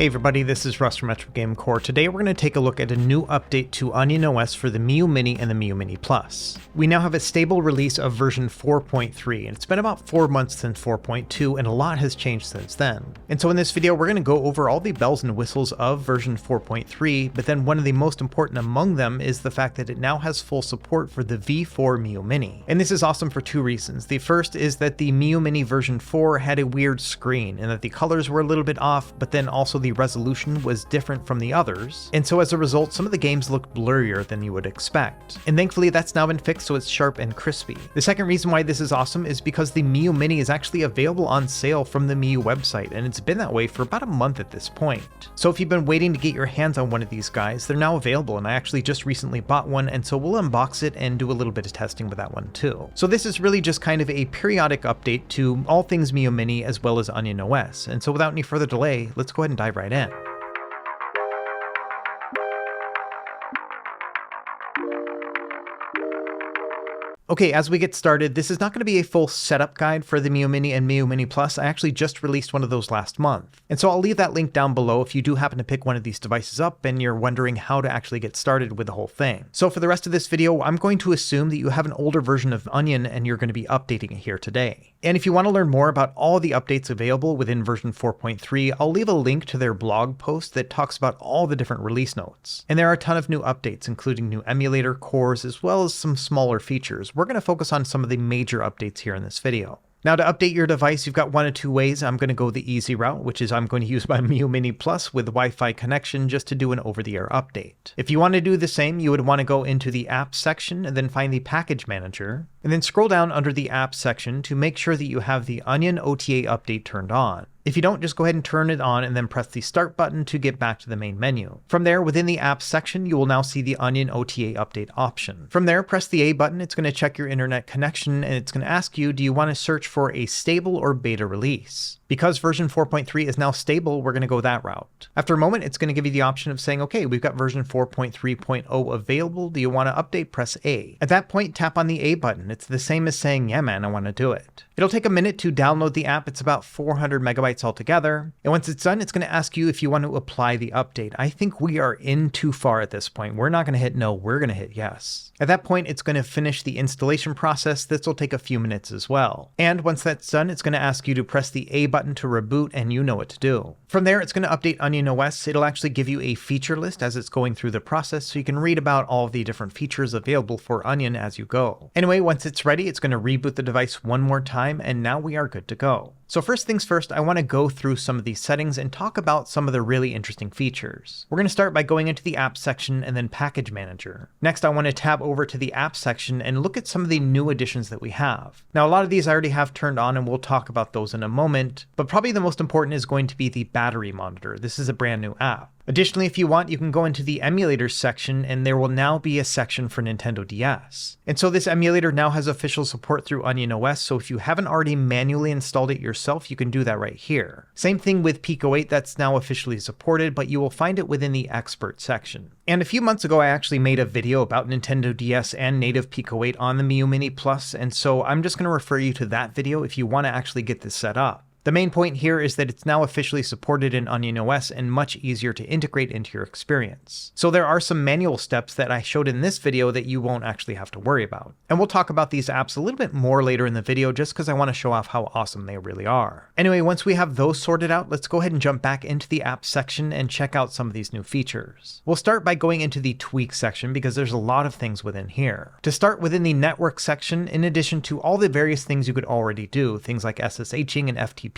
Hey everybody, this is Russ from Retro Game Core. Today we're going to take a look at a new update to Onion OS for the Miyoo Mini and the Miyoo Mini Plus. We now have a stable release of version 4.3, and it's been about 4 months since 4.2, and a lot has changed since then. And so in this video we're going to go over all the bells and whistles of version 4.3, but then one of the most important among them is the fact that it now has full support for the v4 Miyoo Mini. And this is awesome for two reasons. The first is that the Miyoo Mini version 4 had a weird screen, and that the colors were a little bit off, but then also the resolution was different from the others, and so as a result some of the games looked blurrier than you would expect. And thankfully that's now been fixed so it's sharp and crispy. The second reason why this is awesome is because the Miyoo Mini is actually available on sale from the Miyoo website, and it's been that way for about a month at this point. So if you've been waiting to get your hands on one of these guys, they're now available, and I actually just recently bought one, and so we'll unbox it and do a little bit of testing with that one too. So this is really just kind of a periodic update to all things Miyoo Mini as well as Onion OS, and so without any further delay, let's go ahead and dive right in. Okay, as we get started, this is not going to be a full setup guide for the Miyoo Mini and Miyoo Mini Plus. I actually just released one of those last month. And so I'll leave that link down below if you do happen to pick one of these devices up and you're wondering how to actually get started with the whole thing. So for the rest of this video, I'm going to assume that you have an older version of Onion and you're going to be updating it here today. And if you want to learn more about all the updates available within version 4.3, I'll leave a link to their blog post that talks about all the different release notes. And there are a ton of new updates, including new emulator cores, as well as some smaller features. We're going to focus on some of the major updates here in this video. Now to update your device, you've got one of two ways. I'm going to go the easy route, which is I'm going to use my Miyoo Mini Plus with Wi-Fi connection just to do an over-the-air update. If you want to do the same, you would want to go into the Apps section and then find the Package Manager, and then scroll down under the Apps section to make sure that you have the Onion OTA update turned on. If you don't, just go ahead and turn it on and then press the Start button to get back to the main menu. From there, within the Apps section, you will now see the Onion OTA update option. From there, press the A button. It's going to check your internet connection, and it's going to ask you, do you want to search for a stable or beta release? Because version 4.3 is now stable, we're going to go that route. After a moment, it's going to give you the option of saying, okay, we've got version 4.3.0 available. Do you want to update? Press A. At that point, tap on the A button. It's the same as saying, yeah, man, I want to do it. It'll take a minute to download the app. It's about 400 megabytes altogether. And once it's done, it's going to ask you if you want to apply the update. I think we are in too far at this point. We're not going to hit no, we're going to hit yes. At that point, it's going to finish the installation process. This will take a few minutes as well. And once that's done, it's going to ask you to press the A button to reboot, and you know what to do. From there, it's going to update Onion OS. It'll actually give you a feature list as it's going through the process, so you can read about all of the different features available for Onion as you go. Anyway, once it's ready, it's going to reboot the device one more time, and now we are good to go. So first things first, I want to go through some of these settings and talk about some of the really interesting features. We're going to start by going into the Apps section and then Package Manager. Next, I want to tab over to the Apps section and look at some of the new additions that we have. Now, a lot of these I already have turned on, and we'll talk about those in a moment, but probably the most important is going to be the battery monitor. This is a brand new app. Additionally, if you want, you can go into the emulators section, and there will now be a section for Nintendo DS. And so this emulator now has official support through Onion OS, so if you haven't already manually installed it yourself, you can do that right here. Same thing with Pico-8, that's now officially supported, but you will find it within the expert section. And a few months ago, I actually made a video about Nintendo DS and native Pico-8 on the Miyoo Mini Plus, and so I'm just going to refer you to that video if you want to actually get this set up. The main point here is that it's now officially supported in Onion OS and much easier to integrate into your experience. So there are some manual steps that I showed in this video that you won't actually have to worry about. And we'll talk about these apps a little bit more later in the video just because I want to show off how awesome they really are. Anyway, once we have those sorted out, let's go ahead and jump back into the apps section and check out some of these new features. We'll start by going into the tweak section because there's a lot of things within here. To start, within the network section, in addition to all the various things you could already do, things like SSHing and FTPing,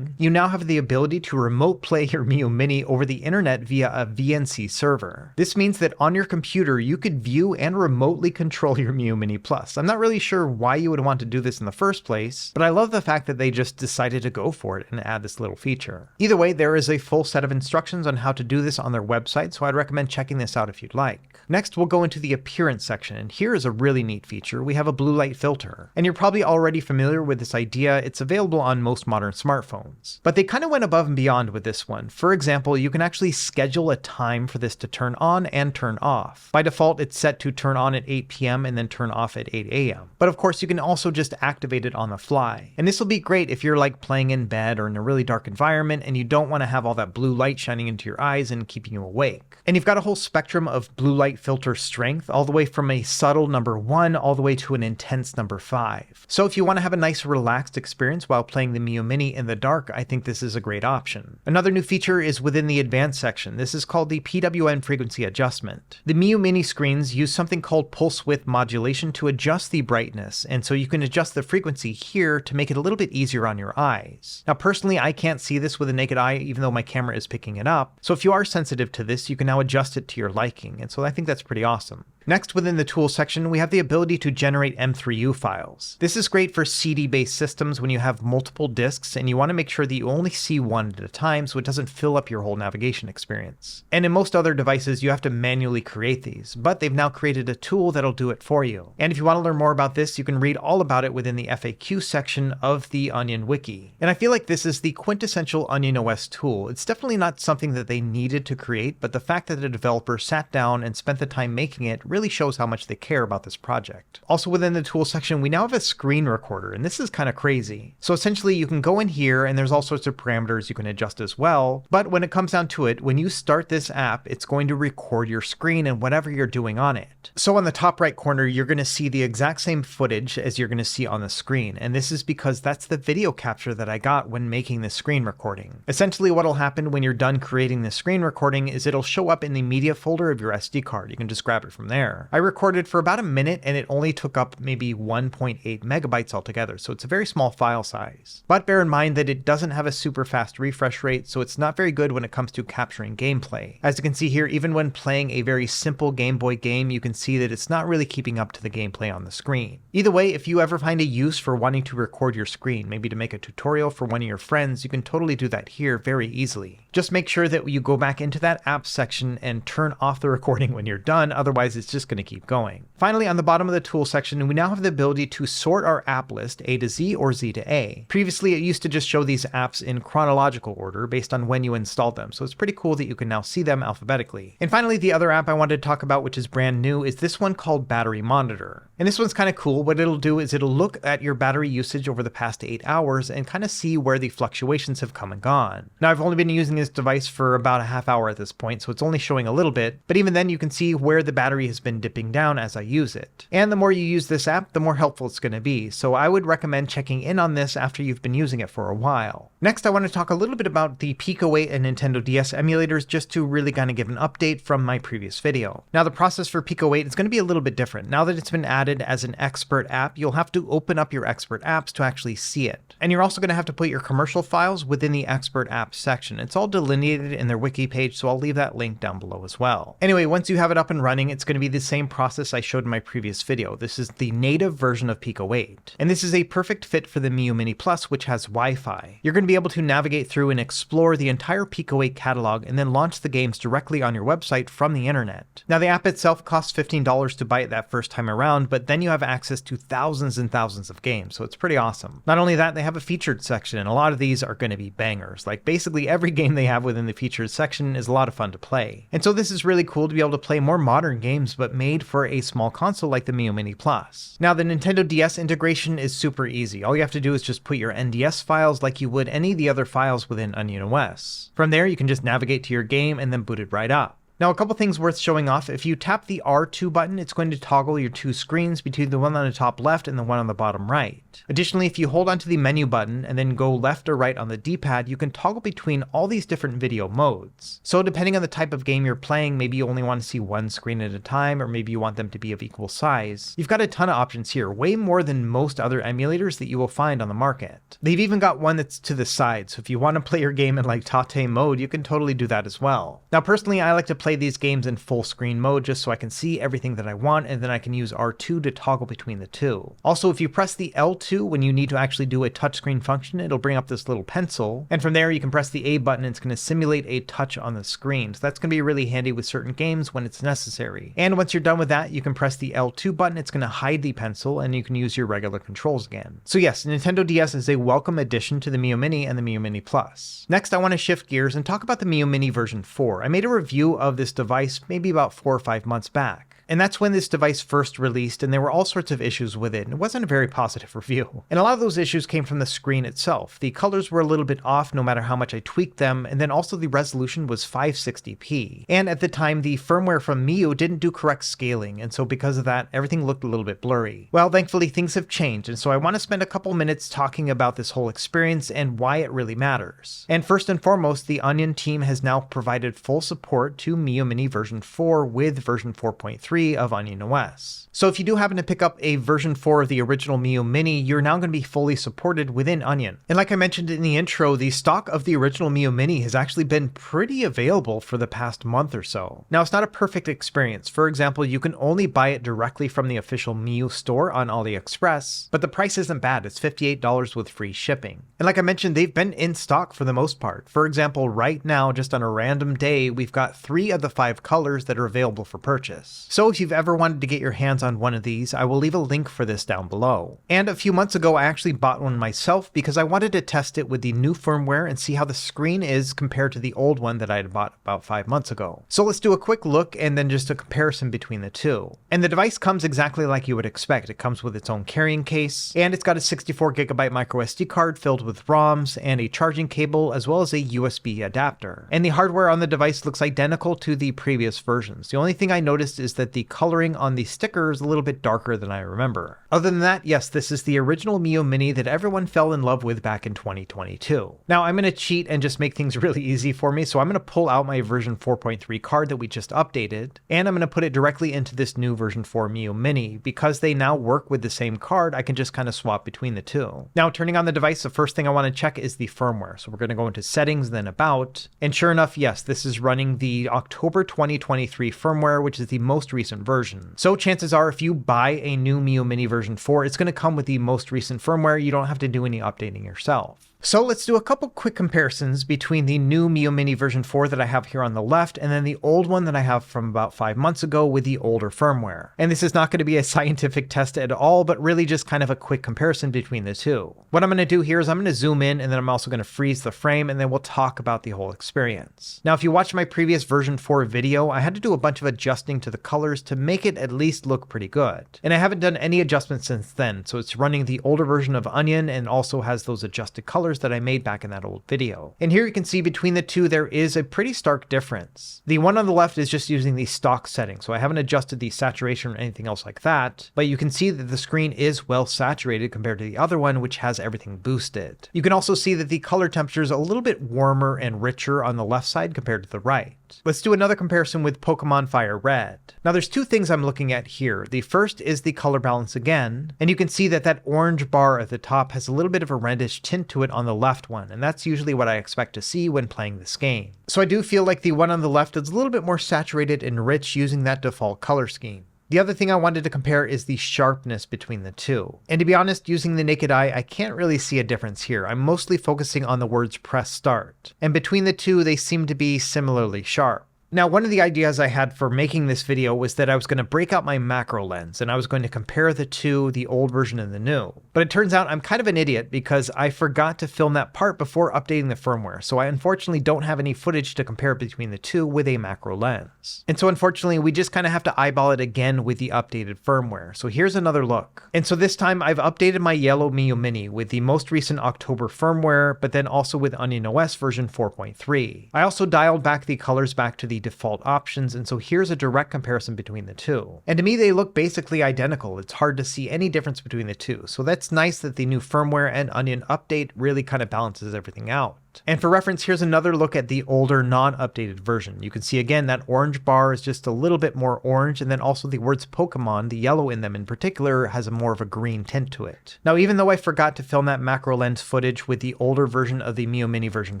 you now have the ability to remote play your Miyoo Mini over the internet via a VNC server. This means that on your computer, you could view and remotely control your Miyoo Mini Plus. I'm not really sure why you would want to do this in the first place, but I love the fact that they just decided to go for it and add this little feature. Either way, there is a full set of instructions on how to do this on their website, so I'd recommend checking this out if you'd like. Next, we'll go into the appearance section, and here is a really neat feature. We have a blue light filter, and you're probably already familiar with this idea. It's available on most modern smartphones smartphones. But they kind of went above and beyond with this one. For example, you can actually schedule a time for this to turn on and turn off. By default, it's set to turn on at 8 p.m. and then turn off at 8 a.m. But of course, you can also just activate it on the fly. And this will be great if you're like playing in bed or in a really dark environment and you don't want to have all that blue light shining into your eyes and keeping you awake. And you've got a whole spectrum of blue light filter strength, all the way from a subtle number 1 all the way to an intense number 5. So if you want to have a nice relaxed experience while playing the Miyoo Mini in the dark, I think this is a great option. Another new feature is within the advanced section. This is called the PWM frequency adjustment. The Miyoo Mini screens use something called pulse width modulation to adjust the brightness, and so you can adjust the frequency here to make it a little bit easier on your eyes. Now personally, I can't see this with a naked eye even though my camera is picking it up, so if you are sensitive to this, you can now adjust it to your liking, and so I think that's pretty awesome. Next, within the tools section, we have the ability to generate M3U files. This is great for CD-based systems when you have multiple disks and you want to make sure that you only see one at a time so it doesn't fill up your whole navigation experience. And in most other devices, you have to manually create these, but they've now created a tool that'll do it for you. And if you want to learn more about this, you can read all about it within the FAQ section of the Onion Wiki. And I feel like this is the quintessential Onion OS tool. It's definitely not something that they needed to create, but the fact that the developer sat down and spent the time making it really shows how much they care about this project. Also within the tools section, we now have a screen recorder, and this is kind of crazy. So essentially you can go in here and there's all sorts of parameters you can adjust as well, but when it comes down to it, when you start this app, it's going to record your screen and whatever you're doing on it. So on the top right corner, you're going to see the exact same footage as you're going to see on the screen, and this is because that's the video capture that I got when making this screen recording. Essentially what'll happen when you're done creating this screen recording is it'll show up in the media folder of your SD card. You can just grab it from there. I recorded for about a minute and it only took up maybe 1.8 megabytes altogether, so it's a very small file size. But bear in mind that it doesn't have a super fast refresh rate, so it's not very good when it comes to capturing gameplay. As you can see here, even when playing a very simple Game Boy game, you can see that it's not really keeping up to the gameplay on the screen. Either way, if you ever find a use for wanting to record your screen, maybe to make a tutorial for one of your friends, you can totally do that here very easily. Just make sure that you go back into that apps section and turn off the recording when you're done, otherwise it's just going to keep going. Finally, on the bottom of the tool section, we now have the ability to sort our app list A to Z or Z to A. Previously, it used to just show these apps in chronological order based on when you installed them, so it's pretty cool that you can now see them alphabetically. And finally, the other app I wanted to talk about, which is brand new, is this one called Battery Monitor. And this one's kind of cool. What it'll do is it'll look at your battery usage over the past 8 hours and kind of see where the fluctuations have come and gone. Now, I've only been using this device for about a half hour at this point, so it's only showing a little bit, but even then you can see where the battery has been dipping down as I use it. And the more you use this app, the more helpful it's going to be, so I would recommend checking in on this after you've been using it for a while. Next, I want to talk a little bit about the Pico-8 and Nintendo DS emulators, just to really kind of give an update from my previous video. Now, the process for Pico-8 is going to be a little bit different. Now that it's been added as an expert app, you'll have to open up your expert apps to actually see it. And you're also going to have to put your commercial files within the expert apps section. It's all delineated in their wiki page, so I'll leave that link down below as well. Anyway, once you have it up and running, it's going to be the same process I showed in my previous video. This is the native version of Pico-8. And this is a perfect fit for the Miyoo Mini Plus, which has Wi-Fi. You're going to be able to navigate through and explore the entire Pico-8 catalog and then launch the games directly on your website from the internet. Now, the app itself costs $15 to buy it that first time around, but then you have access to thousands and thousands of games, so it's pretty awesome. Not only that, they have a featured section, and a lot of these are going to be bangers. Like, basically every game they have within the featured section is a lot of fun to play. And so this is really cool to be able to play more modern games, but made for a small console like the Miyoo Mini Plus. Now, the Nintendo DS integration is super easy. All you have to do is just put your NDS files like you would any of the other files within Onion OS. From there, you can just navigate to your game and then boot it right up. Now, a couple things worth showing off. If you tap the R2 button, it's going to toggle your two screens between the one on the top left and the one on the bottom right. Additionally, if you hold onto the menu button and then go left or right on the D-pad, you can toggle between all these different video modes. So depending on the type of game you're playing, maybe you only want to see one screen at a time, or maybe you want them to be of equal size. You've got a ton of options here, way more than most other emulators that you will find on the market. They've even got one that's to the side, so if you want to play your game in like Tate mode, you can totally do that as well. Now, personally, I like to play these games in full screen mode just so I can see everything that I want, and then I can use R2 to toggle between the two. Also, if you press the L2 when you need to actually do a touchscreen function, it'll bring up this little pencil, and from there you can press the A button and it's going to simulate a touch on the screen. So that's going to be really handy with certain games when it's necessary. And once you're done with that, you can press the L2 button, it's going to hide the pencil, and you can use your regular controls again. So yes, Nintendo DS is a welcome addition to the Miyoo Mini and the Miyoo Mini Plus. Next, I want to shift gears and talk about the Miyoo Mini version 4. I made a review of this device maybe about 4 or 5 months back. And that's when this device first released, and there were all sorts of issues with it, and it wasn't a very positive review. And a lot of those issues came from the screen itself. The colors were a little bit off no matter how much I tweaked them, and then also the resolution was 560p. And at the time, the firmware from Miyoo didn't do correct scaling, and so because of that, everything looked a little bit blurry. Well, thankfully things have changed, and so I want to spend a couple minutes talking about this whole experience and why it really matters. And first and foremost, the Onion team has now provided full support to Miyoo Mini version 4 with version 4.3 of Onion OS. So if you do happen to pick up a version 4 of the original Miyoo Mini, you're now going to be fully supported within Onion. And like I mentioned in the intro, the stock of the original Miyoo Mini has actually been pretty available for the past month or so. Now, it's not a perfect experience. For example, you can only buy it directly from the official Miyoo store on AliExpress, but the price isn't bad. It's $58 with free shipping. And like I mentioned, they've been in stock for the most part. For example, right now, just on a random day, we've got 3 of the 5 colors that are available for purchase. So if you've ever wanted to get your hands on one of these, I will leave a link for this down below. And a few months ago, I actually bought one myself because I wanted to test it with the new firmware and see how the screen is compared to the old one that I had bought about 5 months ago. So let's do a quick look and then just a comparison between the two. And the device comes exactly like you would expect. It comes with its own carrying case, and it's got a 64GB micro SD card filled with ROMs and a charging cable as well as a USB adapter. And the hardware on the device looks identical to the previous versions. The only thing I noticed is that the coloring on the sticker is a little bit darker than I remember. Other than that, yes, this is the original Miyoo Mini that everyone fell in love with back in 2022. Now, I'm going to cheat and just make things really easy for me, so I'm going to pull out my version 4.3 card that we just updated, and I'm going to put it directly into this new version 4 Miyoo Mini. Because they now work with the same card, I can just kind of swap between the two. Now, turning on the device, the first thing I want to check is the firmware. So we're going to go into settings, then about, and sure enough, yes, this is running the October 2023 firmware, which is the most recent version. So chances are if you buy a new Miyoo Mini version 4, it's going to come with the most recent firmware. You don't have to do any updating yourself. So let's do a couple quick comparisons between the new Miyoo Mini version 4 that I have here on the left and then the old one that I have from about 5 months ago with the older firmware. And this is not going to be a scientific test at all, but really just kind of a quick comparison between the two. What I'm going to do here is I'm going to zoom in, and then I'm also going to freeze the frame, and then we'll talk about the whole experience. Now, if you watched my previous version 4 video, I had to do a bunch of adjusting to the colors to make it at least look pretty good. And I haven't done any adjustments since then, so it's running the older version of Onion and also has those adjusted colors that I made back in that old video. And here you can see between the two there is a pretty stark difference. The one on the left is just using the stock setting, so I haven't adjusted the saturation or anything else like that, but you can see that the screen is well saturated compared to the other one, which has everything boosted. You can also see that the color temperature is a little bit warmer and richer on the left side compared to the right. Let's do another comparison with Pokemon Fire Red. Now there's two things I'm looking at here. The first is the color balance again, and you can see that that orange bar at the top has a little bit of a reddish tint to it on the left one, and that's usually what I expect to see when playing this game. So I do feel like the one on the left is a little bit more saturated and rich using that default color scheme. The other thing I wanted to compare is the sharpness between the two. And to be honest, using the naked eye, I can't really see a difference here. I'm mostly focusing on the words press start. And between the two, they seem to be similarly sharp. Now, one of the ideas I had for making this video was that I was going to break out my macro lens and I was going to compare the two, the old version and the new. But it turns out I'm kind of an idiot because I forgot to film that part before updating the firmware. So I unfortunately don't have any footage to compare between the two with a macro lens. And so unfortunately, we just kind of have to eyeball it again with the updated firmware. So here's another look. And so this time I've updated my yellow Miyoo Mini with the most recent October firmware, but then also with Onion OS version 4.3. I also dialed back the colors back to the default options, and so here's a direct comparison between the two. And to me, they look basically identical. It's hard to see any difference between the two. So that's nice that the new firmware and Onion update really kind of balances everything out. And for reference, here's another look at the older non-updated version. You can see again that orange bar is just a little bit more orange, and then also the words Pokemon, the yellow in them in particular, has a more of a green tint to it. Now, even though I forgot to film that macro lens footage with the older version of the Miyoo Mini version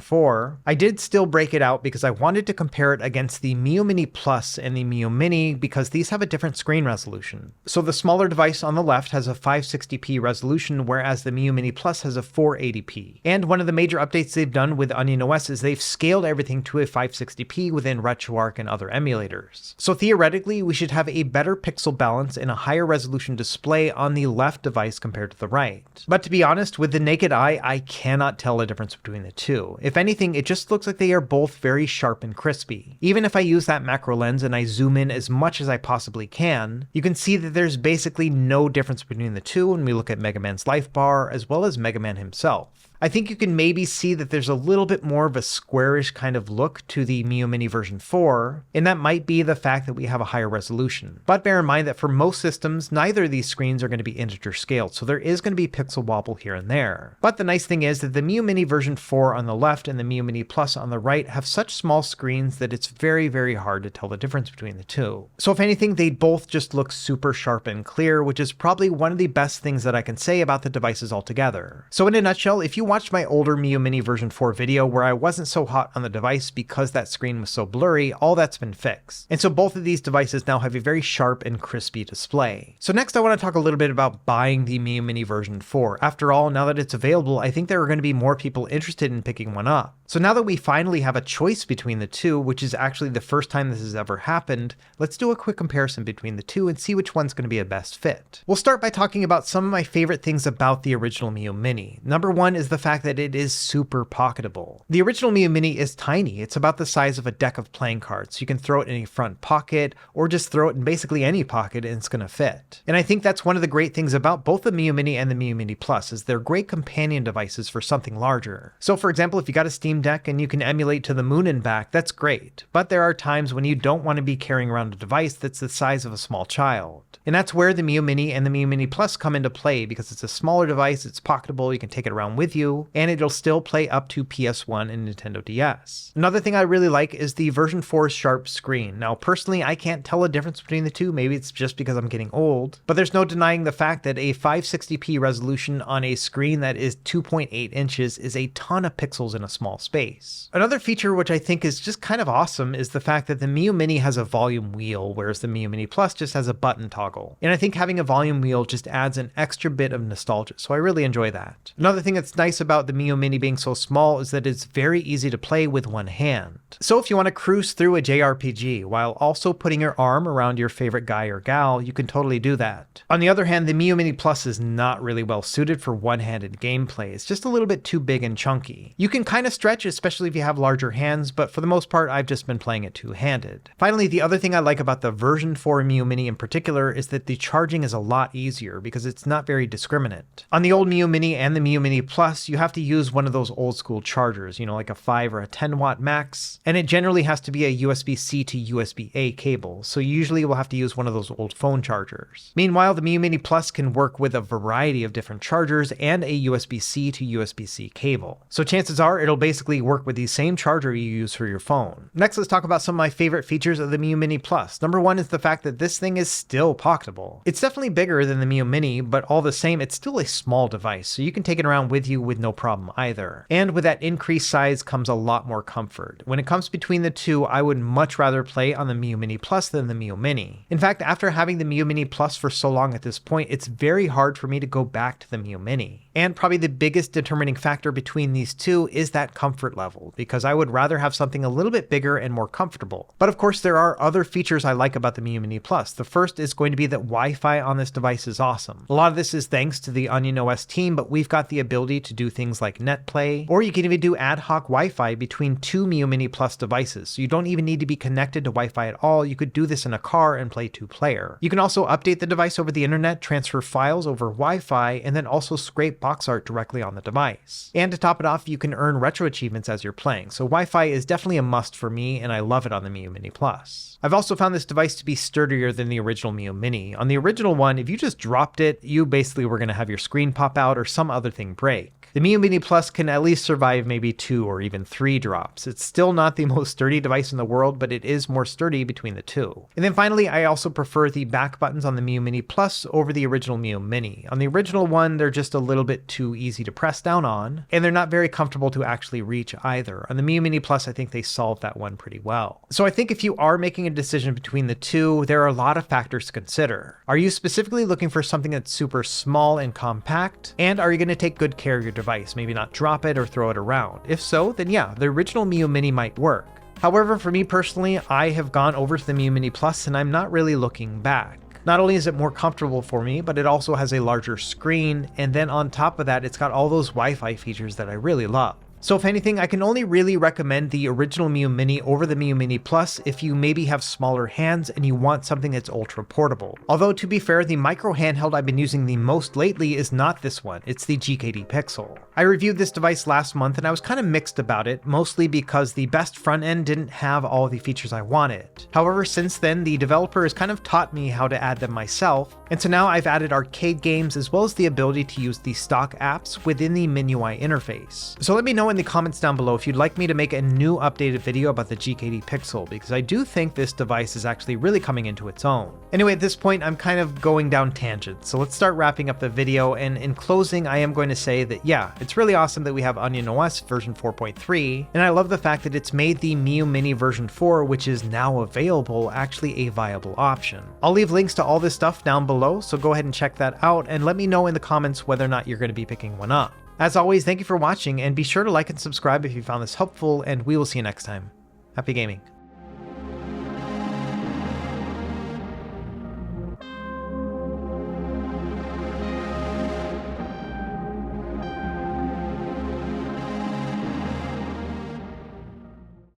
4, I did still break it out because I wanted to compare it against the Miyoo Mini Plus and the Miyoo Mini because these have a different screen resolution. So the smaller device on the left has a 560p resolution, whereas the Miyoo Mini Plus has a 480p. And one of the major updates they've done with Onion OS is they've scaled everything to a 560p within RetroArch and other emulators. So theoretically, we should have a better pixel balance and a higher resolution display on the left device compared to the right. But to be honest, with the naked eye, I cannot tell a difference between the two. If anything, it just looks like they are both very sharp and crispy. Even if I use that macro lens and I zoom in as much as I possibly can, you can see that there's basically no difference between the two when we look at Mega Man's life bar as well as Mega Man himself. I think you can maybe see that there's a little bit more of a squarish kind of look to the Miyoo Mini version 4, and that might be the fact that we have a higher resolution. But bear in mind that for most systems, neither of these screens are going to be integer scaled, so there is going to be pixel wobble here and there. But the nice thing is that the Miyoo Mini version 4 on the left and the Miyoo Mini Plus on the right have such small screens that it's very, very hard to tell the difference between the two. So if anything, they both just look super sharp and clear, which is probably one of the best things that I can say about the devices altogether. So in a nutshell, if you watched my older Miyoo Mini version 4 video where I wasn't so hot on the device because that screen was so blurry, all that's been fixed. And so both of these devices now have a very sharp and crispy display. So next I want to talk a little bit about buying the Miyoo Mini version 4. After all, now that it's available, I think there are going to be more people interested in picking one up. So now that we finally have a choice between the two, which is actually the first time this has ever happened, let's do a quick comparison between the two and see which one's going to be a best fit. We'll start by talking about some of my favorite things about the original Miyoo Mini. Number one is the fact that it is super pocketable. The original Miyoo Mini is tiny. It's about the size of a deck of playing cards. You can throw it in a front pocket or just throw it in basically any pocket and it's going to fit. And I think that's one of the great things about both the Miyoo Mini and the Miyoo Mini Plus is they're great companion devices for something larger. So for example, if you got a Steam Deck and you can emulate to the moon and back, that's great. But there are times when you don't want to be carrying around a device that's the size of a small child. And that's where the Miyoo Mini and the Miyoo Mini Plus come into play because it's a smaller device, it's pocketable, you can take it around with you, and it'll still play up to PS1 and Nintendo DS. Another thing I really like is the version 4's sharp screen. Now personally, I can't tell a difference between the two, maybe it's just because I'm getting old, but there's no denying the fact that a 560p resolution on a screen that is 2.8 inches is a ton of pixels in a small space. Another feature which I think is just kind of awesome is the fact that the Miyoo Mini has a volume wheel, whereas the Miyoo Mini Plus just has a button toggle. And I think having a volume wheel just adds an extra bit of nostalgia, so I really enjoy that. Another thing that's nice about the Miyoo Mini being so small is that it's very easy to play with one hand. So if you want to cruise through a JRPG while also putting your arm around your favorite guy or gal, you can totally do that. On the other hand, the Miyoo Mini Plus is not really well suited for one-handed gameplay. It's just a little bit too big and chunky. You can kind of stretch, especially if you have larger hands, but for the most part, I've just been playing it two-handed. Finally, the other thing I like about the version 4 Miyoo Mini in particular is that the charging is a lot easier because it's not very discriminate. On the old Miyoo Mini and the Miyoo Mini Plus, you have to use one of those old school chargers, you know, like a 5 or a 10 watt max, and it generally has to be a USB-C to USB-A cable, so you usually will have to use one of those old phone chargers. Meanwhile, the Miyoo Mini Plus can work with a variety of different chargers and a USB-C to USB-C cable. So chances are it'll basically work with the same charger you use for your phone. Next, let's talk about some of my favorite features of the Miyoo Mini Plus. Number one is the fact that this thing is still pocketable. It's definitely bigger than the Miyoo Mini, but all the same, it's still a small device, so you can take it around with you with no problem either. And with that increased size comes a lot more comfort. When it comes between the two, I would much rather play on the Miyoo Mini Plus than the Miyoo Mini. In fact, after having the Miyoo Mini Plus for so long at this point, it's very hard for me to go back to the Miyoo Mini. And probably the biggest determining factor between these two is that comfort level, because I would rather have something a little bit bigger and more comfortable. But of course, there are other features I like about the Miyoo Mini Plus. The first is going to be that Wi-Fi on this device is awesome. A lot of this is thanks to the Onion OS team, but we've got the ability to do things like NetPlay, or you can even do ad hoc Wi-Fi between two Miyoo Mini Plus devices. So you don't even need to be connected to Wi-Fi at all. You could do this in a car and play two-player. You can also update the device over the internet, transfer files over Wi-Fi, and then also scrape box art directly on the device. And to top it off, you can earn retro achievements as you're playing. So Wi-Fi is definitely a must for me, and I love it on the Miyoo Mini Plus. I've also found this device to be sturdier than the original Miyoo Mini. On the original one, if you just dropped it, you basically were going to have your screen pop out or some other thing break. The Miyoo Mini Plus can at least survive maybe 2 or even 3 drops. It's still not the most sturdy device in the world, but it is more sturdy between the two. And then finally, I also prefer the back buttons on the Miyoo Mini Plus over the original Miyoo Mini. On the original one, they're just a little bit too easy to press down on, and they're not very comfortable to actually reach either. On the Miyoo Mini Plus, I think they solved that one pretty well. So I think if you are making a decision between the two, there are a lot of factors to consider. Are you specifically looking for something that's super small and compact? And are you going to take good care of your device? Maybe not drop it or throw it around. If so, then yeah, the original Miyoo Mini might work. However, for me personally, I have gone over to the Miyoo Mini Plus and I'm not really looking back. Not only is it more comfortable for me, but it also has a larger screen, and then on top of that, it's got all those Wi-Fi features that I really love. So if anything, I can only really recommend the original Miyoo Mini over the Miyoo Mini Plus if you maybe have smaller hands and you want something that's ultra portable. Although to be fair, the micro handheld I've been using the most lately is not this one, it's the GKD Pixel. I reviewed this device last month and I was kind of mixed about it, mostly because the best front end didn't have all the features I wanted. However, since then, the developer has kind of taught me how to add them myself, and so now I've added arcade games as well as the ability to use the stock apps within the MIUI interface. So let me know in the comments down below if you'd like me to make a new updated video about the GKD Pixel, because I do think this device is actually really coming into its own. Anyway, at this point, I'm kind of going down tangents, so let's start wrapping up the video, and in closing, I am going to say that yeah, it's really awesome that we have Onion OS version 4.3, and I love the fact that it's made the Miyoo Mini version 4, which is now available, actually a viable option. I'll leave links to all this stuff down below, so go ahead and check that out, and let me know in the comments whether or not you're going to be picking one up. As always, thank you for watching, and be sure to like and subscribe if you found this helpful, and we will see you next time. Happy gaming.